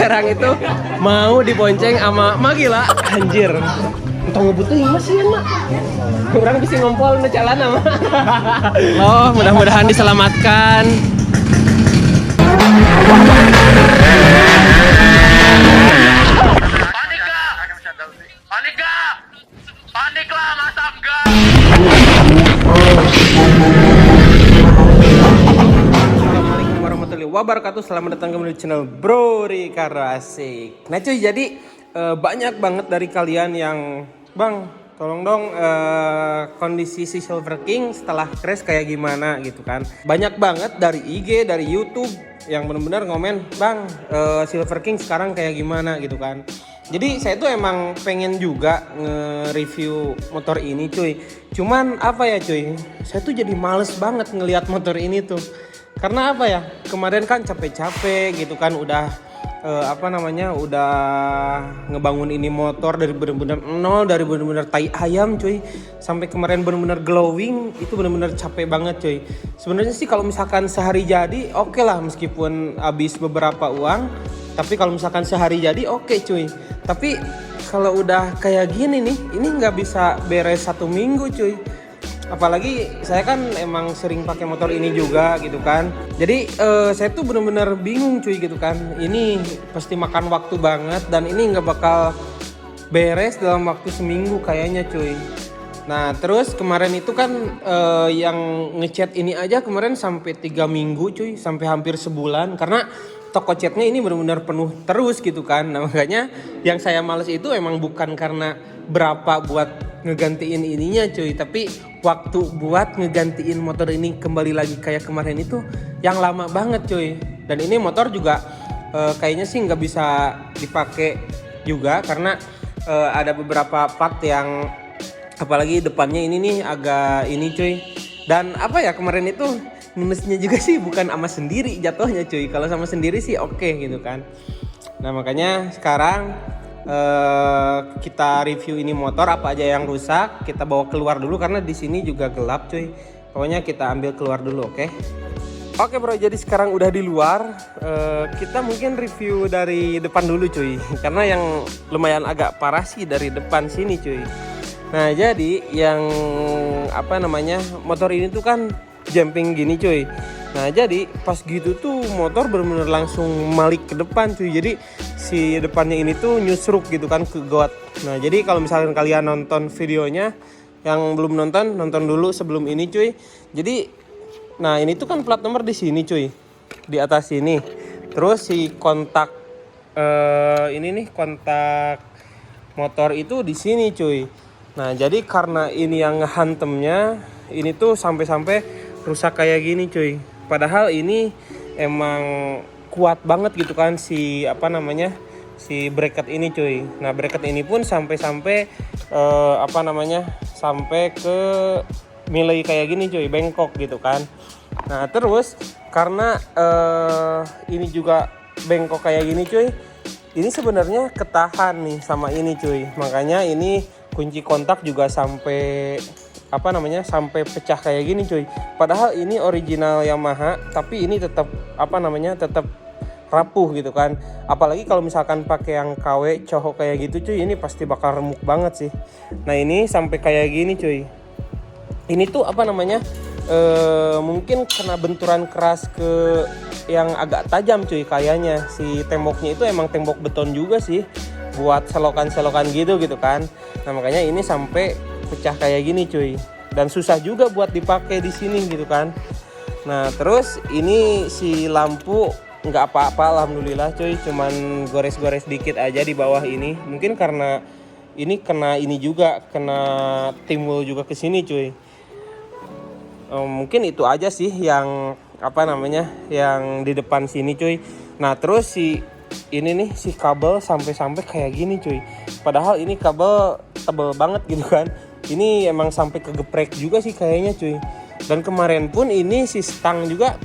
sekarang itu mau dibonceng sama Magila. Anjir. Entah ngebutuhin masih mak. Kurang bisa ngompol nu jalan sama. Oh, mudah-mudahan diselamatkan. Paniklah Mas Amga. Assalamualaikum warahmatullahi wabarakatuh. Selamat datang kembali di channel Bro Ricardo Asik. Nah cuy, jadi banyak banget dari kalian yang Bang, tolong dong kondisi si Silver King setelah crash kayak gimana gitu kan. Banyak banget dari IG, dari YouTube yang benar-benar ngomen, Bang, Silver King sekarang kayak gimana gitu kan. Jadi saya tuh emang pengen juga nge-review motor ini cuy. Cuman apa ya cuy, saya tuh jadi males banget ngelihat motor ini tuh. Karena apa ya, kemarin kan capek-capek gitu kan, udah udah ngebangun ini motor dari bener-bener nol, dari bener-bener tai ayam cuy, sampai kemarin bener-bener glowing, itu bener-bener capek banget cuy. Sebenarnya sih kalau misalkan sehari jadi oke lah, meskipun habis beberapa uang, tapi kalau misalkan sehari jadi oke cuy. Tapi kalau udah kayak gini nih, ini nggak bisa beres 1 minggu cuy. Apalagi saya kan emang sering pakai motor ini juga gitu kan. Jadi saya tuh bener-bener bingung cuy gitu kan. Ini pasti makan waktu banget dan ini nggak bakal beres dalam waktu seminggu kayaknya cuy. Nah terus kemarin itu kan yang ngechat ini aja kemarin sampai 3 minggu cuy, sampai hampir sebulan, karena toko chatnya ini benar-benar penuh terus gitu kan. Nah makanya yang saya males itu emang bukan karena berapa buat ngegantiin ininya cuy, tapi waktu buat ngegantiin motor ini kembali lagi kayak kemarin itu yang lama banget cuy. Dan ini motor juga kayaknya sih nggak bisa dipakai juga karena ada beberapa part yang apalagi depannya ini nih agak ini cuy. Dan apa ya, kemarin itu minusnya juga sih bukan sama sendiri jatuhnya cuy. Kalau sama sendiri sih oke gitu kan. Nah makanya sekarang kita review ini motor, apa aja yang rusak kita bawa keluar dulu karena di sini juga gelap cuy. Pokoknya kita ambil keluar dulu, oke? Oke bro, jadi sekarang udah di luar, kita mungkin review dari depan dulu cuy. Karena yang lumayan agak parah sih dari depan sini cuy. Nah jadi yang motor ini tuh kan jumping gini cuy. Nah jadi pas gitu tuh motor bener-bener langsung malik ke depan cuy. Jadi si depannya ini tuh nyusruk gitu kan ke got. Nah jadi kalau misalkan kalian nonton videonya, yang belum nonton dulu sebelum ini cuy. Jadi nah ini tuh kan plat nomor di sini cuy, di atas sini. Terus si kontak ini nih, kontak motor itu di sini cuy. Nah jadi karena ini yang ngehantemnya, ini tuh sampai-sampai rusak kayak gini cuy. Padahal ini emang kuat banget gitu kan si si bracket ini cuy. Nah bracket ini pun sampai sampai ke milai kayak gini cuy, bengkok gitu kan. Nah terus karena ini juga bengkok kayak gini cuy, ini sebenarnya ketahan nih sama ini cuy. Makanya ini kunci kontak juga sampai sampai pecah kayak gini cuy. Padahal ini original Yamaha, tapi ini tetap tetap rapuh gitu kan. Apalagi kalau misalkan pakai yang KW cohok kayak gitu cuy, ini pasti bakal remuk banget sih. Nah ini sampai kayak gini cuy. Ini tuh mungkin kena benturan keras ke yang agak tajam cuy kayaknya. Si temboknya itu emang tembok beton juga sih, buat selokan-selokan gitu kan. Nah makanya ini sampai pecah kayak gini cuy, dan susah juga buat dipakai di sini gitu kan. Nah terus ini si lampu nggak apa-apa alhamdulillah cuy, cuman gores-gores dikit aja di bawah ini. Mungkin karena ini kena timbul juga ke sini cuy. Mungkin itu aja sih yang yang di depan sini cuy. Nah terus si kabel sampai kayak gini cuy. Padahal ini kabel tebel banget gitu kan. Ini emang sampai kegeprek juga sih kayaknya cuy. Dan kemarin pun ini si stang juga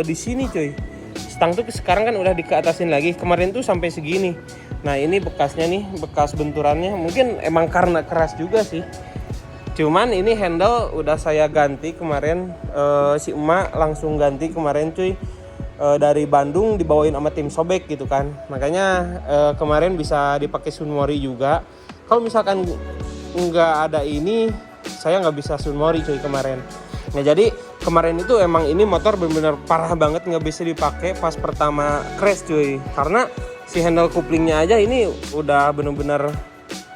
di sini cuy. Stang tuh sekarang kan udah dikeatasin lagi. Kemarin tuh sampai segini. Nah ini bekasnya nih, bekas benturannya. Mungkin emang karena keras juga sih. Cuman ini handle udah saya ganti kemarin, si emak langsung ganti kemarin cuy. dari Bandung dibawain sama tim Sobek gitu kan. Makanya kemarin bisa dipakai Sunmori juga. Kalau misalkan nggak ada ini, saya nggak bisa Sunmori cuy kemarin. Nah jadi kemarin itu emang ini motor benar-benar parah banget nggak bisa dipakai pas pertama crash cuy. Karena si handle couplingnya aja ini udah benar-benar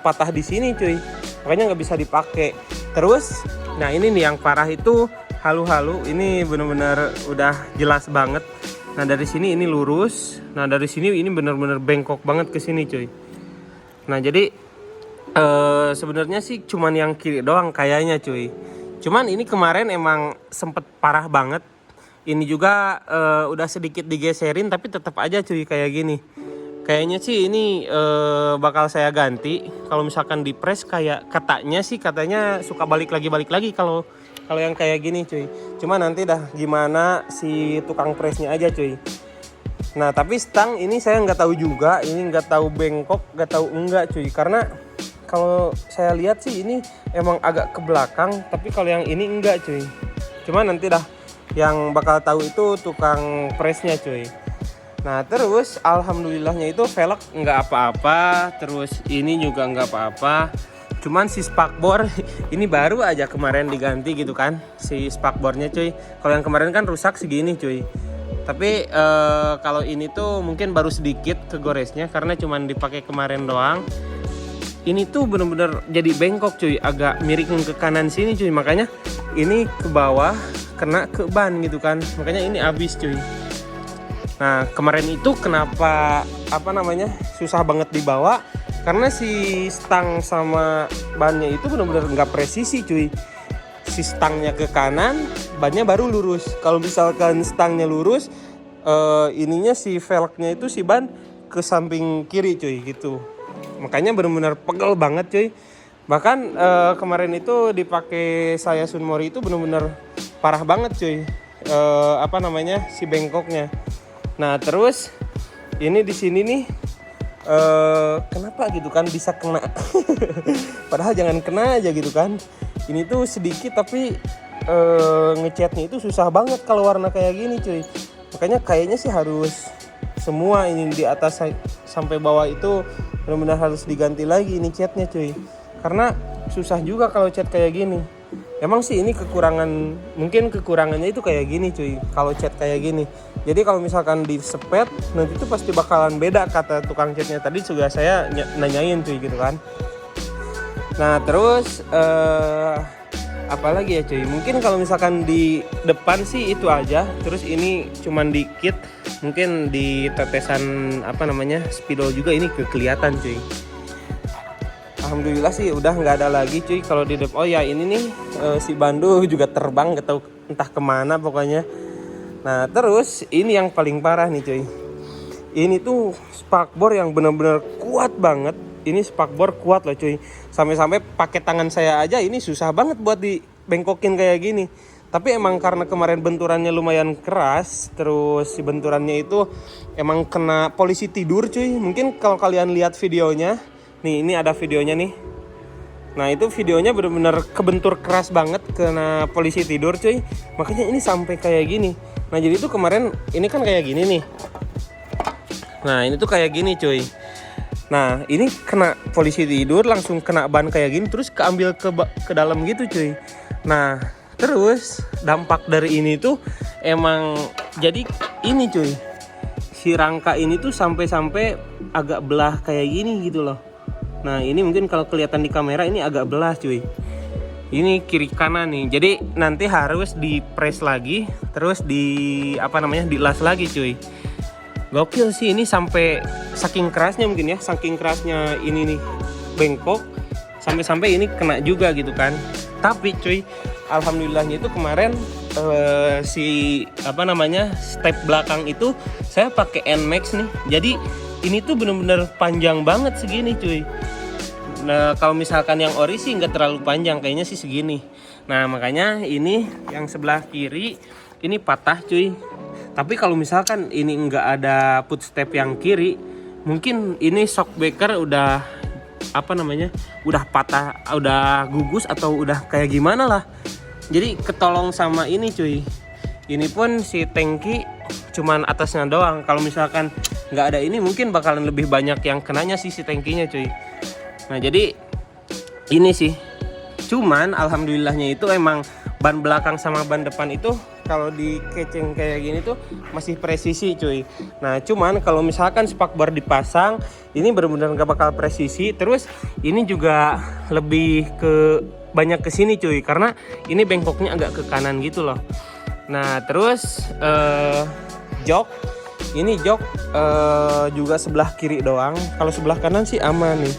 patah di sini cuy. Makanya nggak bisa dipakai. Terus, nah ini nih yang parah itu halu-halu. Ini benar-benar udah jelas banget. Nah dari sini ini lurus. Nah dari sini ini benar-benar bengkok banget ke sini cuy. Nah jadi sebenarnya sih cuman yang kiri doang kayaknya cuy. Cuman ini kemarin emang sempet parah banget. Ini juga udah sedikit digeserin tapi tetap aja cuy kayak gini. Kayaknya sih ini bakal saya ganti. Kalau misalkan di press kayak katanya suka balik lagi kalau yang kayak gini cuy. Cuma nanti dah gimana si tukang pressnya aja cuy. Nah tapi stang ini saya nggak tahu juga. Ini nggak tahu bengkok, nggak tahu enggak cuy. Karena kalau saya lihat sih ini emang agak ke belakang. Tapi kalau yang ini enggak cuy. Cuma nanti dah yang bakal tahu itu tukang pressnya cuy. Nah terus alhamdulillahnya itu velg nggak apa-apa. Terus ini juga nggak apa-apa. Cuman si spakbor ini baru aja kemarin diganti gitu kan. Si spakbornya cuy. Kalau yang kemarin kan rusak segini cuy. Tapi kalau ini tuh mungkin baru sedikit kegoresnya karena cuman dipakai kemarin doang. Ini tuh bener-bener jadi bengkok cuy. Agak miring ke kanan sini cuy. Makanya ini ke bawah kena ke ban gitu kan. Makanya ini habis cuy. Nah kemarin itu kenapa susah banget dibawa. Karena si stang sama bannya itu benar-benar nggak presisi cuy. Si stangnya ke kanan, bannya baru lurus. Kalau misalkan stangnya lurus, ininya si velgnya itu si ban ke samping kiri cuy gitu. Makanya benar-benar pegel banget cuy. Bahkan kemarin itu dipakai saya Sunmori itu benar-benar parah banget cuy. Si bengkoknya. Nah terus ini di sini nih. Kenapa gitu kan bisa kena. Padahal jangan kena aja gitu kan. Ini tuh sedikit tapi ngecatnya itu susah banget kalau warna kayak gini cuy. Makanya kayaknya sih harus semua ini di atas sampai bawah itu benar-benar harus diganti lagi ini catnya cuy. Karena susah juga kalau cat kayak gini. Emang sih ini mungkin kekurangannya itu kayak gini cuy. Kalau cat kayak gini. Jadi kalau misalkan di sepet nanti itu pasti bakalan beda kata tukang catnya tadi juga saya nanyain cuy gitu kan. Nah terus apalagi ya cuy. Mungkin kalau misalkan di depan sih itu aja. Terus ini cuman dikit. Mungkin di tetesan spidol juga ini kelihatan cuy. Alhamdulillah sih udah nggak ada lagi cuy kalau di depan. Oh ya ini nih si Bandu juga terbang nggak tahu entah kemana pokoknya. Nah terus ini yang paling parah nih cuy. Ini tuh spakbor yang benar-benar kuat banget. Ini spakbor kuat loh cuy. Sampai-sampai pakai tangan saya aja ini susah banget buat dibengkokin kayak gini. Tapi emang karena kemarin benturannya lumayan keras. Terus si benturannya itu emang kena polisi tidur cuy. Mungkin kalau kalian lihat videonya. Nih ini ada videonya nih. Nah itu videonya benar-benar kebentur keras banget kena polisi tidur cuy. Makanya ini sampai kayak gini. Nah jadi itu kemarin ini kan kayak gini nih. Nah ini tuh kayak gini cuy. Nah ini kena polisi tidur langsung kena ban kayak gini. Terus keambil ke dalam gitu cuy. Nah terus dampak dari ini tuh emang jadi ini cuy. Si rangka ini tuh sampai agak belah kayak gini gitu loh. Nah ini mungkin kalau kelihatan di kamera ini agak belah cuy. Ini kiri kanan nih. Jadi nanti harus di press lagi. Terus dilas lagi cuy. Gokil sih ini sampai saking kerasnya mungkin ya. Saking kerasnya ini nih bengkok. Sampai ini kena juga gitu kan. Tapi cuy alhamdulillahnya itu kemarin step belakang itu saya pakai NMAX nih. Jadi ini tuh bener-bener panjang banget segini cuy. Nah kalau misalkan yang ori sih nggak terlalu panjang, kayaknya sih segini. Nah makanya ini yang sebelah kiri ini patah cuy. Tapi kalau misalkan ini nggak ada footstep yang kiri, mungkin ini shock breaker udah udah patah, udah gugus atau udah kayak gimana lah. Jadi ketolong sama ini cuy. Ini pun si tangki cuman atasnya doang. Kalau misalkan nggak ada ini mungkin bakalan lebih banyak yang kenanya sih si tangkinya cuy. Nah jadi ini sih, cuman alhamdulillahnya itu emang ban belakang sama ban depan itu kalau dikeceng kayak gini tuh masih presisi cuy. Nah cuman kalau misalkan spakbor dipasang ini benar-benar nggak bakal presisi. Terus ini juga lebih ke banyak ke sini cuy, karena ini bengkoknya agak ke kanan gitu loh. Nah terus jok ini juga sebelah kiri doang. Kalau sebelah kanan sih aman nih,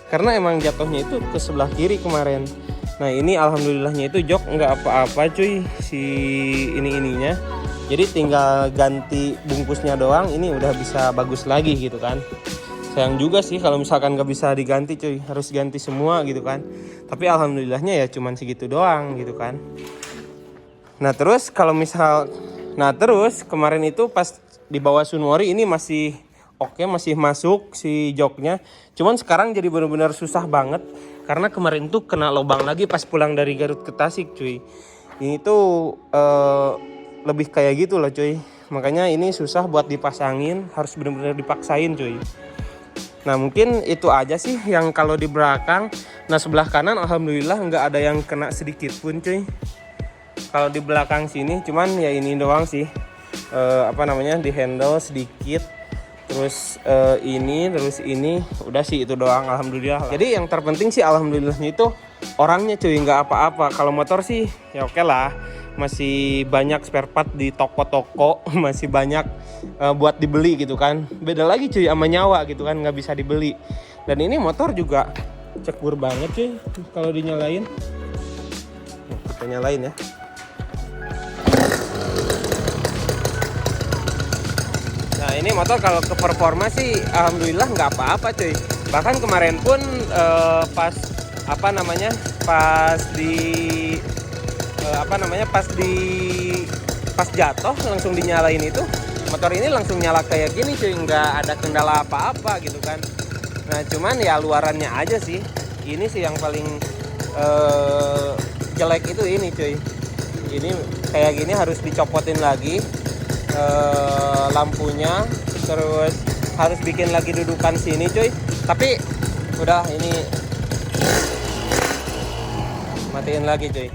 karena emang jatuhnya itu ke sebelah kiri kemarin. Nah ini alhamdulillahnya itu jok nggak apa-apa cuy si ininya. Jadi tinggal ganti bungkusnya doang, ini udah bisa bagus lagi gitu kan. Sayang juga sih kalau misalkan nggak bisa diganti cuy, harus ganti semua gitu kan. Tapi alhamdulillahnya ya cuman segitu doang gitu kan. Nah terus kemarin itu pas di bawah Sunmori ini masih oke, masih masuk si joknya. Cuman sekarang jadi benar-benar susah banget karena kemarin tuh kena lubang lagi pas pulang dari Garut ke Tasik cuy. Ini tuh lebih kayak gitu loh cuy. Makanya ini susah buat dipasangin, harus benar-benar dipaksain cuy. Nah mungkin itu aja sih yang kalau di belakang. Nah sebelah kanan alhamdulillah nggak ada yang kena sedikit pun cuy. Kalau di belakang sini cuman ya ini doang sih, di handle sedikit. Terus ini udah sih itu doang alhamdulillah. Jadi yang terpenting sih alhamdulillahnya itu orangnya cuy, nggak apa-apa. Kalau motor sih ya oke lah, masih banyak spare part di toko-toko, masih banyak buat dibeli gitu kan. Beda lagi cuy sama nyawa gitu kan, nggak bisa dibeli. Dan ini motor juga cekur banget cuy kalau dinyalain. Kita nyalain ya. Nah ini motor kalau ke performa sih alhamdulillah nggak apa-apa cuy. Bahkan kemarin pun pas jatuh langsung dinyalain itu, motor ini langsung nyala kayak gini cuy, nggak ada kendala apa-apa gitu kan. Nah cuman ya luarannya aja sih, ini sih yang paling jelek itu ini cuy. Ini kayak gini harus dicopotin lagi lampunya, terus harus bikin lagi dudukan sini cuy. Tapi udah ini matiin lagi cuy.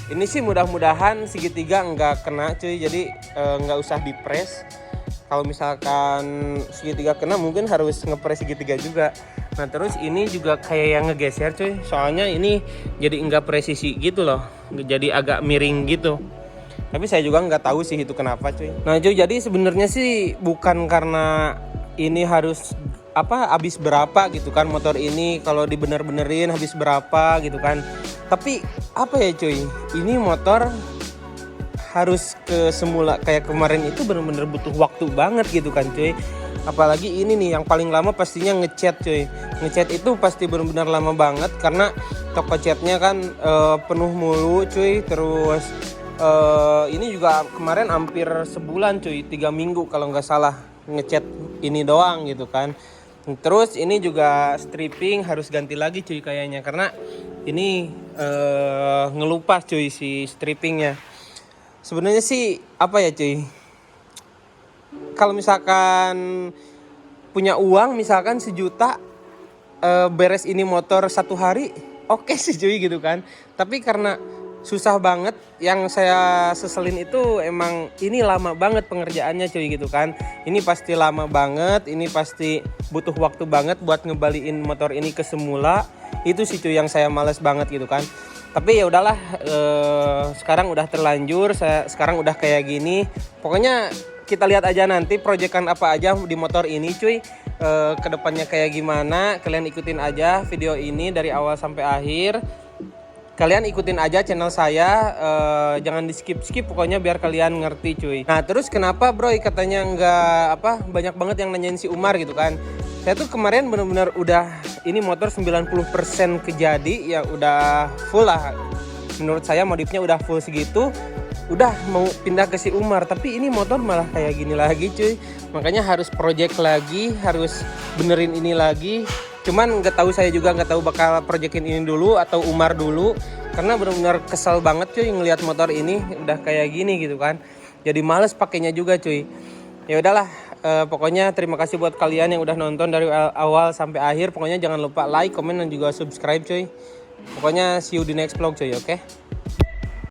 Ini sih mudah-mudahan segitiga nggak kena cuy, jadi nggak usah dipres. Kalau misalkan segitiga kena mungkin harus ngepres segitiga juga. Nah terus ini juga kayak yang ngegeser cuy, soalnya ini jadi nggak presisi gitu loh, jadi agak miring gitu. Tapi saya juga nggak tahu sih itu kenapa cuy. Nah cuy, jadi sebenarnya sih bukan karena ini harus habis berapa gitu kan motor ini, kalau dibener-benerin habis berapa gitu kan. Tapi apa ya cuy, ini motor harus ke semula kayak kemarin itu bener-bener butuh waktu banget gitu kan cuy. Apalagi ini nih yang paling lama pastinya ngecat cuy. Ngecat itu pasti bener-bener lama banget karena toko catnya kan penuh mulu cuy. Terus ini juga kemarin hampir sebulan cuy, 3 minggu kalau nggak salah ngecat ini doang gitu kan. Terus ini juga stripping harus ganti lagi cuy kayaknya, karena ini ngelupas cuy si strippingnya. Sebenarnya sih apa ya cuy, kalau misalkan punya uang misalkan 1 juta beres ini motor 1 hari oke sih cuy gitu kan. Tapi karena susah banget, yang saya seselin itu emang ini lama banget pengerjaannya cuy gitu kan. Ini pasti lama banget, ini pasti butuh waktu banget buat ngebalikin motor ini ke semula. Itu sih cuy yang saya males banget gitu kan. Tapi ya udahlah, sekarang udah terlanjur, sekarang udah kayak gini. Pokoknya kita lihat aja nanti proyekan apa aja di motor ini cuy. Kedepannya kayak gimana, kalian ikutin aja video ini dari awal sampai akhir. Kalian ikutin aja channel saya, jangan di skip pokoknya biar kalian ngerti cuy. Nah terus kenapa bro katanya nggak banyak banget yang nanyain si Umar gitu kan. Saya tuh kemarin bener-bener udah ini motor 90% kejadi ya, udah full lah. Menurut saya modifnya udah full segitu, udah mau pindah ke si Umar. Tapi ini motor malah kayak gini lagi cuy. Makanya harus project lagi, harus benerin ini lagi. Cuman saya juga nggak tahu bakal projekin ini dulu atau Umar dulu, karena benar-benar kesel banget cuy ngelihat motor ini udah kayak gini gitu kan. jadi males pakainya juga cuy. Ya udahlah, pokoknya terima kasih buat kalian yang udah nonton dari awal sampai akhir. Pokoknya jangan lupa like, comment dan juga subscribe cuy. Pokoknya see you di next vlog cuy, oke?